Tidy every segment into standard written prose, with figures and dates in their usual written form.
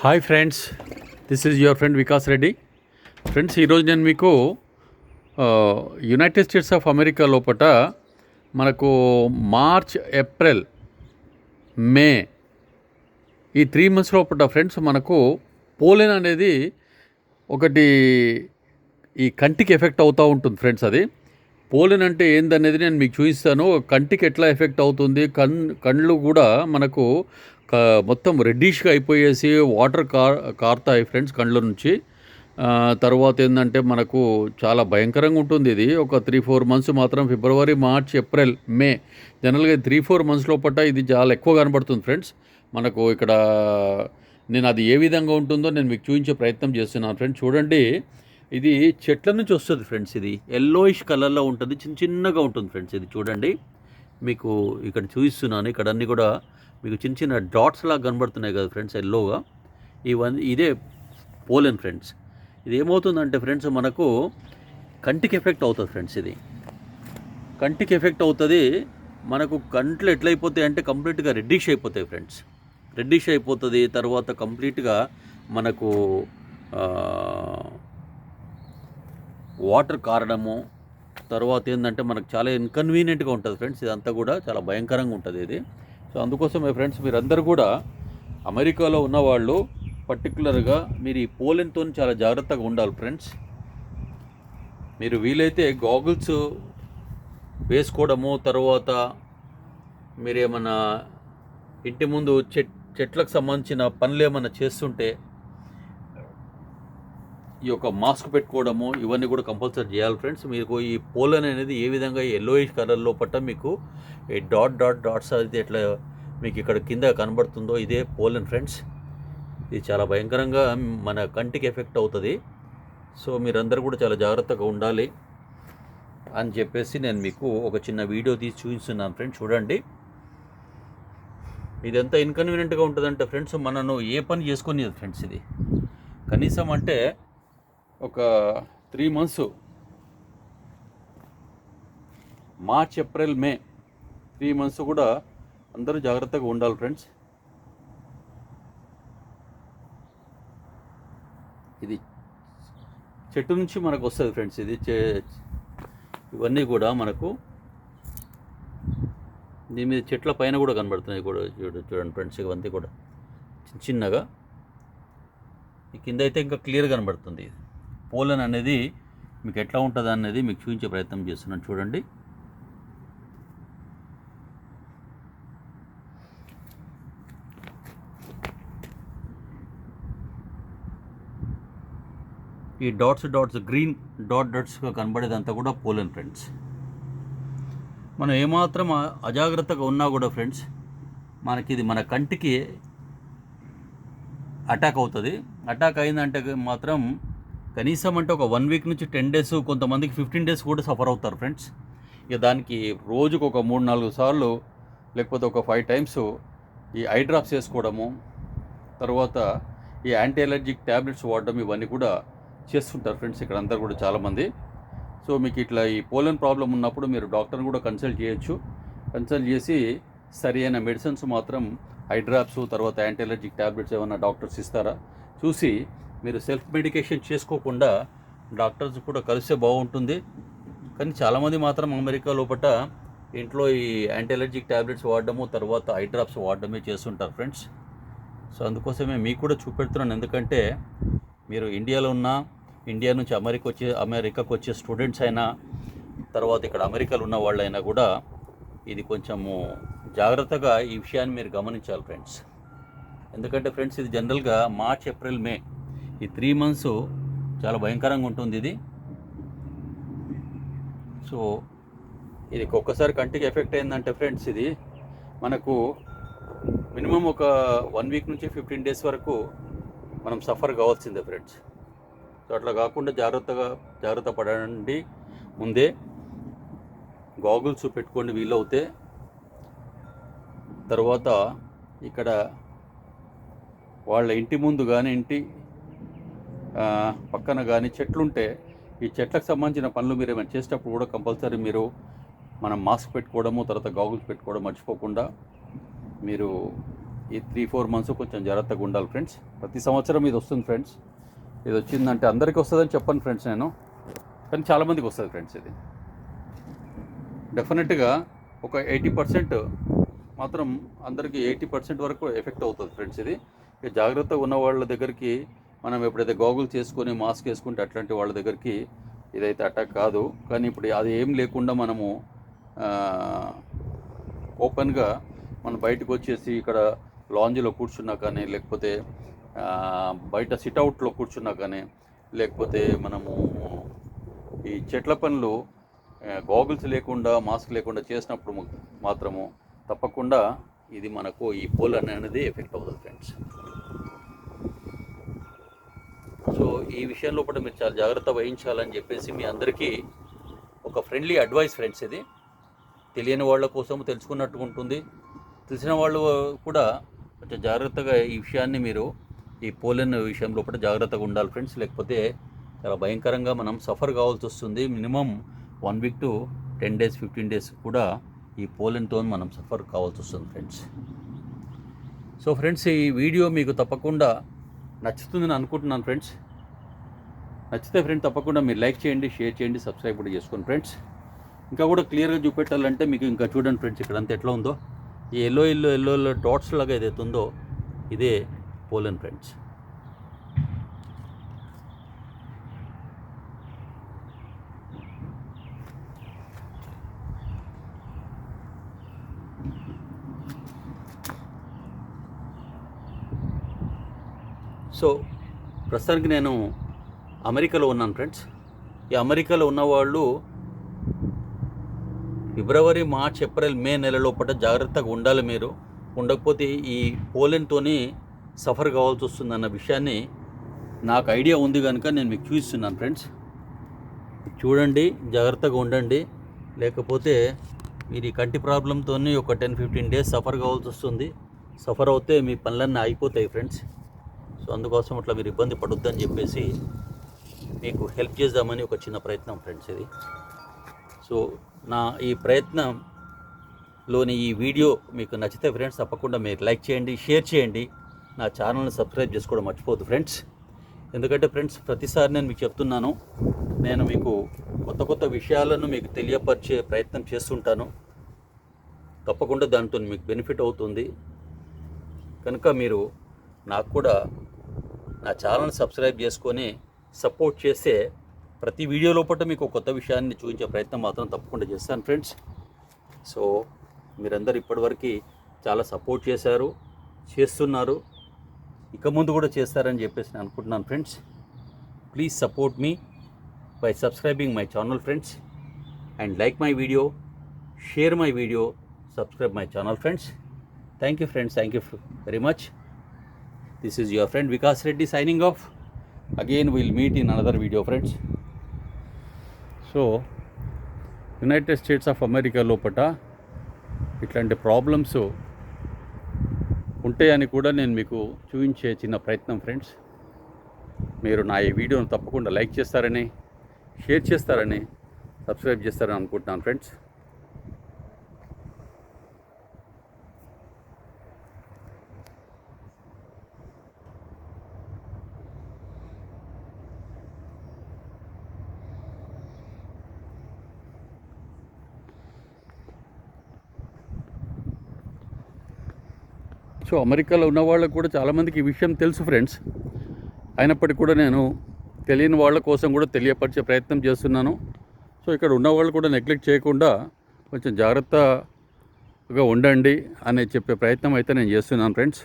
Hi friends, this is your friend Vikas Reddy. Friends, ఈరోజు నేను మీకు యునైటెడ్ స్టేట్స్ ఆఫ్ అమెరికా లోపట మనకు మార్చ్, ఏప్రిల్, మే ఈ 3 months లోపల ఫ్రెండ్స్ మనకు పోలెన్ అనేది ఒకటి ఈ కంటికి ఎఫెక్ట్ అవుతూ ఉంటుంది ఫ్రెండ్స్. అది పోలెన్ అంటే ఏందనేది నేను మీకు చూపిస్తాను. కంటికి ఎట్లా ఎఫెక్ట్ అవుతుంది, కళ్ళు కూడా మనకు మొత్తం రెడ్డిష్గా అయిపోయేసి వాటర్ కారుతాయి ఫ్రెండ్స్ కళ్ళ నుంచి. తర్వాత ఏంటంటే మనకు చాలా భయంకరంగా ఉంటుంది. ఇది ఒక 3-4 months మాత్రం, ఫిబ్రవరి, మార్చ్, ఏప్రిల్, మే, జనరల్గా 3-4 months లోపల ఇది చాలా ఎక్కువ కనబడుతుంది ఫ్రెండ్స్ మనకు. ఇక్కడ నేను అది ఏ విధంగా ఉంటుందో నేను మీకు చూపించే ప్రయత్నం చేస్తున్నాను ఫ్రెండ్స్. చూడండి, ఇది చెట్ల నుంచి వస్తుంది ఫ్రెండ్స్. ఇది ఎల్లోయిష్ కలర్లో ఉంటుంది, చిన్నగా ఉంటుంది ఫ్రెండ్స్. ఇది చూడండి, మీకు ఇక్కడ చూపిస్తున్నాను. ఇక్కడ అన్నీ కూడా మీకు చిన్న చిన్న డాట్స్ లాగా కనబడుతున్నాయి కదా ఫ్రెండ్స్, ఎల్లోగా. ఇదే పోలెన్ ఫ్రెండ్స్. ఇది ఏమవుతుందంటే ఫ్రెండ్స్ మనకు కంటికి ఎఫెక్ట్ అవుతుంది ఫ్రెండ్స్. ఇది కంటికి ఎఫెక్ట్ అవుతుంది. మనకు కంట్లు ఎట్లయిపోతాయి అంటే కంప్లీట్గా రెడ్డిష్ అయిపోతాయి ఫ్రెండ్స్. రెడ్డిష్ అయిపోతుంది. తర్వాత కంప్లీట్గా మనకు వాటర్ కారడము, తర్వాత ఏంటంటే మనకు చాలా ఇన్కన్వీనియంట్గా ఉంటుంది ఫ్రెండ్స్. ఇదంతా కూడా చాలా భయంకరంగా ఉంటుంది ఇది. సో అందుకోసమే ఫ్రెండ్స్, మీరందరూ కూడా అమెరికాలో ఉన్నవాళ్ళు పర్టికులర్గా మీరు ఈ పోలెన్తో చాలా జాగ్రత్తగా ఉండాలి ఫ్రెండ్స్. మీరు వీలైతే గాగుల్స్ వేసుకోవడము, తర్వాత మీరేమన్నా ఇంటి ముందు చెట్లకు సంబంధించిన పనులు ఏమన్నా చేస్తుంటే ఈ యొక్క మాస్క్ పెట్టుకోవడము, ఇవన్నీ కూడా కంపల్సరీ చేయాలి ఫ్రెండ్స్. మీకు ఈ పోలెన్ అనేది ఏ విధంగా ఎల్లోయిష్ కలర్లో పట్ట మీకు ఈ డాట్స్ అయితే ఎట్లా మీకు ఇక్కడ కింద కనబడుతుందో ఇదే పోలెన్ ఫ్రెండ్స్. ఇది చాలా భయంకరంగా మన కంటికి ఎఫెక్ట్ అవుతుంది. సో మీరందరూ కూడా చాలా జాగ్రత్తగా ఉండాలి అని చెప్పేసి నేను మీకు ఒక చిన్న వీడియో తీసి చూపిస్తున్నాను ఫ్రెండ్స్. చూడండి, ఇది ఎంత ఇన్కన్వీనియంట్గా ఉంటుందంటే ఫ్రెండ్స్, మనను ఏ పని చేసుకునేది ఫ్రెండ్స్. ఇది కనీసం అంటే ఒక 3 months, మార్చ్, ఏప్రిల్, మే 3 months కూడా అందరూ జాగ్రత్తగా ఉండాలి ఫ్రెండ్స్. ఇది చెట్టు నుంచి మనకు వస్తుంది ఫ్రెండ్స్. ఇది ఇవన్నీ కూడా మనకు దీని మీద చెట్ల పైన కూడా కనబడుతున్నాయి కూడా. చూడండి ఫ్రెండ్స్, ఇవన్నీ కూడా చిన్నగా. ఈ కింద అయితే ఇంకా క్లియర్ కనబడుతుంది. పోలెన్ అనేది మీకు ఎట్లా ఉంటుంది అనేది మీకు చూపించే ప్రయత్నం చేస్తున్నాను. చూడండి, ఈ డాట్స్ గ్రీన్ డాట్స్గా కనబడేదంతా కూడా పోలెన్ ఫ్రెండ్స్. మనం ఏమాత్రం అజాగ్రత్తగా ఉన్నా కూడా ఫ్రెండ్స్ మనకి ఇది మన కంటికి అటాక్ అవుతుంది. అటాక్ అయిందంటే మాత్రం కనీసం అంటే ఒక 1 week నుంచి 10 days, కొంతమందికి 15 days కూడా సఫర్ అవుతారు ఫ్రెండ్స్. ఇక దానికి రోజుకు ఒక 3-4 సార్లు లేకపోతే ఒక 5 times ఈ ఐ డ్రాప్స్ వేసుకోవడము, తర్వాత ఈ యాంటీ అలర్జిక్ ట్యాబ్లెట్స్ వాడడం, ఇవన్నీ కూడా చేస్తుంటారు ఫ్రెండ్స్ ఇక్కడ అందరు కూడా చాలామంది. సో మీకు ఇట్లా ఈ పోలెన్ ప్రాబ్లం ఉన్నప్పుడు మీరు డాక్టర్ని కూడా కన్సల్ట్ చేయొచ్చు. కన్సల్ట్ చేసి సరి అయిన మెడిసిన్స్ మాత్రం ఐ డ్రాప్స్, తర్వాత యాంటీ అలర్జిక్ ట్యాబ్లెట్స్ ఏమన్నా డాక్టర్స్ ఇస్తారా చూసి మీరు సెల్ఫ్ మెడికేషన్ చేసుకోకుండా డాక్టర్స్ కూడా కలిస్తే బాగుంటుంది. కానీ చాలామంది మాత్రం అమెరికా లోపల ఇంట్లో ఈ యాంటీ అలర్జిక్ ట్యాబ్లెట్స్ వాడడము, తర్వాత ఐ డ్రాప్స్ వాడడమే చేస్తుంటారు ఫ్రెండ్స్. సో అందుకోసమే మీకు కూడా చూపెడుతున్నాను. ఎందుకంటే మీరు ఇండియాలో ఉన్న, ఇండియా నుంచి అమెరికాకు వచ్చే స్టూడెంట్స్ అయినా, తర్వాత ఇక్కడ అమెరికాలో ఉన్న వాళ్ళైనా కూడా ఇది కొంచెము జాగ్రత్తగా ఈ విషయాన్ని మీరు గమనించాలి ఫ్రెండ్స్. ఎందుకంటే ఫ్రెండ్స్ ఇది జనరల్గా మార్చ్, ఏప్రిల్, మే ఈ 3 months చాలా భయంకరంగా ఉంటుంది ఇది. సో ఇది ఒక్కసారి కంటికి ఎఫెక్ట్ అయిందంటే ఫ్రెండ్స్ ఇది మనకు మినిమం ఒక 1 week నుంచి 15 days వరకు మనం సఫర్ కావాల్సిందే ఫ్రెండ్స్. సో అట్లా కాకుండా జాగ్రత్త పడండి. ముందే గాగుల్స్ పెట్టుకోండి వీలవుతే. తర్వాత ఇక్కడ వాళ్ళ ఇంటి ముందు కానీ ఇంటి పక్కన కానీ చెట్లుంటే ఈ చెట్లకు సంబంధించిన పనులు మీరు ఏమైనా చేసేటప్పుడు కూడా కంపల్సరీ మీరు మనం మాస్క్ పెట్టుకోవడము, తర్వాత గాగుల్స్ పెట్టుకోవడం మర్చిపోకుండా మీరు ఈ 3-4 మంత్స్ కొంచెం జాగ్రత్తగా ఉండాలి ఫ్రెండ్స్. ప్రతి సంవత్సరం ఇది వస్తుంది ఫ్రెండ్స్. ఇది వచ్చిందంటే అందరికీ వస్తుందని చెప్పను ఫ్రెండ్స్ నేను, కానీ చాలామందికి వస్తుంది ఫ్రెండ్స్. ఇది డెఫినెట్గా ఒక 80% మాత్రం అందరికీ 80% వరకు ఎఫెక్ట్ అవుతుంది ఫ్రెండ్స్. ఇది జాగ్రత్తగా ఉన్న వాళ్ళ దగ్గరికి మనం ఎప్పుడైతే గోగుల్ చేసుకొని మాస్క్ వేసుకుంటే అట్లాంటి వాళ్ళ దగ్గరికి ఇదైతే అటాక్ కాదు. కానీ ఇప్పుడు అది ఏం లేకుండా మనము ఓపెన్గా మనం బయటకు వచ్చేసి ఇక్కడ లాంజ్లో కూర్చున్నా కానీ, లేకపోతే బయట సిట్అవుట్లో కూర్చున్నా కానీ, లేకపోతే మనము ఈ చెట్ల పనులు గోగుల్స్ లేకుండా మాస్క్ లేకుండా చేసినప్పుడు మాత్రము తప్పకుండా ఇది మనకు ఈ పోలన్ అనేది ఎఫెక్ట్ అవుతుంది ఫ్రెండ్స్. సో ఈ విషయంలో కూడా మీరు చాలా జాగ్రత్త వహించాలని చెప్పేసి మీ అందరికీ ఒక ఫ్రెండ్లీ అడ్వైస్ ఫ్రెండ్స్. ఇది తెలియని వాళ్ళ కోసం తెలుసుకున్నట్టు ఉంటుంది, తెలిసిన వాళ్ళు కూడా కొంచెం జాగ్రత్తగా ఈ విషయాన్ని మీరు ఈ పోలన్ విషయంలో కూడా జాగ్రత్తగా ఉండాలి ఫ్రెండ్స్. లేకపోతే చాలా భయంకరంగా మనం సఫర్ కావాల్సి వస్తుంది. Minimum 1 week to 10 days 15 days కూడా ఈ పోలన్తో మనం సఫర్ కావాల్సి వస్తుంది ఫ్రెండ్స్. సో ఫ్రెండ్స్, ఈ వీడియో మీకు తప్పకుండా నచ్చుతుందని అనుకుంటున్నాను ఫ్రెండ్స్. నచ్చితే ఫ్రెండ్స్ తప్పకుండా మీరు లైక్ చేయండి, షేర్ చేయండి, సబ్స్క్రైబ్ కూడా చేసుకోండి ఫ్రెండ్స్. ఇంకా కూడా క్లియర్గా చూపెట్టాలంటే మీకు ఇంకా చూడండి ఫ్రెండ్స్, ఇక్కడ అంతా ఎట్లా ఉందో ఈ ఎల్లో డాట్స్ లాగా ఏదైతే ఉందో ఇదే పోలన్ ఫ్రెండ్స్. సో ప్రస్తుతానికి నేను అమెరికాలో ఉన్నాను ఫ్రెండ్స్. ఈ అమెరికాలో ఉన్నవాళ్ళు ఫిబ్రవరి, మార్చ్, ఏప్రిల్, మే నెలలోపల జాగ్రత్తగా ఉండాలి. మీరు ఉండకపోతే ఈ పోలన్తోని సఫర్ కావాల్సి వస్తుందన్న విషయాన్ని నాకు ఐడియా ఉంది కనుక నేను మీకు చూపిస్తున్నాను ఫ్రెండ్స్. చూడండి, జాగ్రత్తగా ఉండండి. లేకపోతే మీరు ఈ కంటి ప్రాబ్లంతో ఒక 10-15 days సఫర్ కావాల్సి వస్తుంది. సఫర్ అవుతే మీ పనులన్నీ ఆగిపోతాయి ఫ్రెండ్స్. సో అందుకోసం అట్లా మీరు ఇబ్బంది పడొద్దని చెప్పేసి మీకు హెల్ప్ చేద్దామని ఒక చిన్న ప్రయత్నం ఫ్రెండ్స్ ఇది. సో నా ఈ ప్రయత్నంలోని ఈ వీడియో మీకు నచ్చితే ఫ్రెండ్స్ తప్పకుండా మీరు లైక్ చేయండి, షేర్ చేయండి, నా ఛానల్ని సబ్స్క్రైబ్ చేసుకోవడం మర్చిపోద్దు ఫ్రెండ్స్. ఎందుకంటే ఫ్రెండ్స్ ప్రతిసారి నేను మీకు చెప్తున్నాను, నేను మీకు కొత్త విషయాలను మీకు తెలియపరిచే ప్రయత్నం చేస్తుంటాను. తప్పకుండా దాంతో మీకు బెనిఫిట్ అవుతుంది కనుక మీరు నాకు కూడా నా ఛానల్ సబ్స్క్రైబ్ చేసుకొని సపోర్ట్ చేస్తే ప్రతి వీడియో లోపల మీకు కొత్త విషయాన్ని చూపించే ప్రయత్నం మాత్రం తప్పకుండా చేస్తాను ఫ్రెండ్స్. సో మీరందరూ ఇప్పటివరకు చాలా సపోర్ట్ చేశారు, చేస్తున్నారు, ఇక ముందు కూడా చేస్తారని చెప్పేసి నేను అనుకుంటున్నాను friends. Please support me by subscribing my channel friends and like my video, share my video, subscribe my channel friends. Thank you friends, thank you very much. This is your friend Vikas Reddy signing off. Again we'll meet in another video friends. So United states of America లోపల ఇట్లాంటి problems ఉంటాయని కూడా నేను మీకు చూపించే చిన్న ప్రయత్నం friends. మీరు నా ఈ వీడియోను తప్పకుండా లైక్ చేస్తారని, షేర్ చేస్తారని, సబ్స్క్రైబ్ చేస్తారని అనుకుంటున్నాను ఫ్రెండ్స్. సో అమెరికాలో ఉన్న వాళ్ళకు కూడా చాలామందికి ఈ విషయం తెలుసు ఫ్రెండ్స్. అయినప్పటికీ కూడా నేను తెలియని వాళ్ళ కోసం కూడా తెలియపరిచే ప్రయత్నం చేస్తున్నాను. సో ఇక్కడ ఉన్నవాళ్ళు కూడా నెగ్లెక్ట్ చేయకుండా కొంచెం జాగ్రత్తగా ఉండండి అని చెప్పే ప్రయత్నం అయితే నేను చేస్తున్నాను ఫ్రెండ్స్.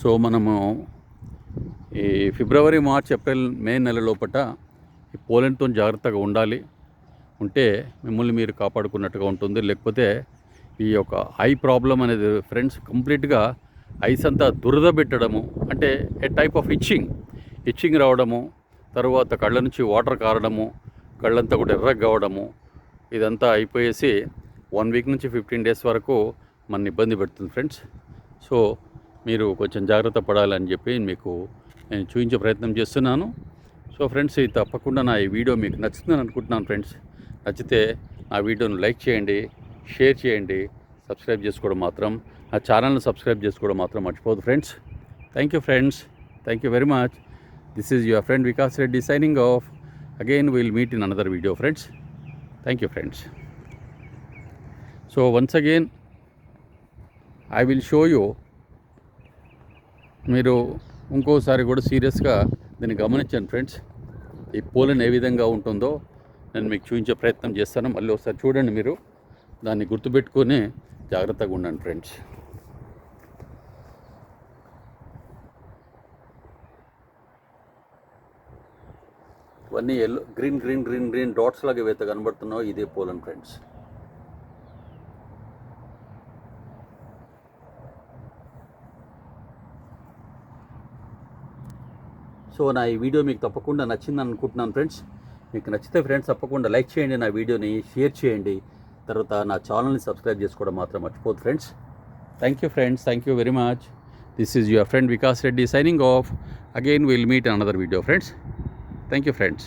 సో మనము ఈ ఫిబ్రవరి, మార్చ్, ఏప్రిల్, మే నెల లోపల ఈ పోలన్తో జాగ్రత్తగా ఉండాలి. ఉంటే మిమ్మల్ని మీరు కాపాడుకున్నట్టుగా ఉంటుంది. లేకపోతే ఈ యొక్క ఐ ప్రాబ్లం అనేది ఫ్రెండ్స్ కంప్లీట్గా ఐస్ అంతా దురద పెట్టడము, అంటే ఏ టైప్ ఆఫ్ ఇచ్చింగ్ రావడము, తర్వాత కళ్ళ నుంచి వాటర్ కారడము, కళ్ళంతా కూడా ఎర్రగా కావడము, ఇదంతా అయిపోయేసి 1 వీక్ నుంచి 15 days వరకు మన ఇబ్బంది పెడుతుంది ఫ్రెండ్స్. సో మీరు కొంచెం జాగ్రత్త పడాలని చెప్పి మీకు నేను చూపించే ప్రయత్నం చేస్తున్నాను. సో ఫ్రెండ్స్, తప్పకుండా నా ఈ వీడియో మీకు నచ్చుతుందని అనుకుంటున్నాను ఫ్రెండ్స్. నచ్చితే నా వీడియోను లైక్ చేయండి, షేర్ చేయండి. సబ్స్క్రైబ్ చేసుకోవడం మాత్రం, నా ఛానల్ని సబ్స్క్రైబ్ చేసుకోవడం మాత్రం మర్చిపోదు friends. Thank you friends. Thank you very much. This is your friend Vikas Reddy signing off. Again, we'll meet in another video, friends. Thank you, friends. So once again, I will show you. మీరు ఇంకోసారి కూడా సీరియస్గా దీన్ని గమనించండి friends. ఈ పోలన్ ఏ విధంగా ఉంటుందో నేను మీకు చూపించే ప్రయత్నం చేస్తాను. మళ్ళీ ఒకసారి చూడండి, మీరు దాన్ని గుర్తుపెట్టుకొని జాగ్రత్తగా ఉండండి ఫ్రెండ్స్. ఇవన్నీ ఎల్లో గ్రీన్ డాట్స్ లాగా ఏవైతే కనబడుతున్నాయో ఇదే పోలన్ ఫ్రెండ్స్. సో నా ఈ వీడియో మీకు తప్పకుండా నచ్చింది అనుకుంటున్నాను ఫ్రెండ్స్. మీకు నచ్చితే ఫ్రెండ్స్ తప్పకుండా లైక్ చేయండి, నా వీడియోని షేర్ చేయండి, తర్వాత నా ఛానల్ని సబ్స్క్రైబ్ చేసుకోవడం మాత్రం మర్చిపోదు friends. Thank you friends. Thank you very much. This is your friend Vikas Reddy signing off. Again, we'll meet in another video, friends. Thank you, friends.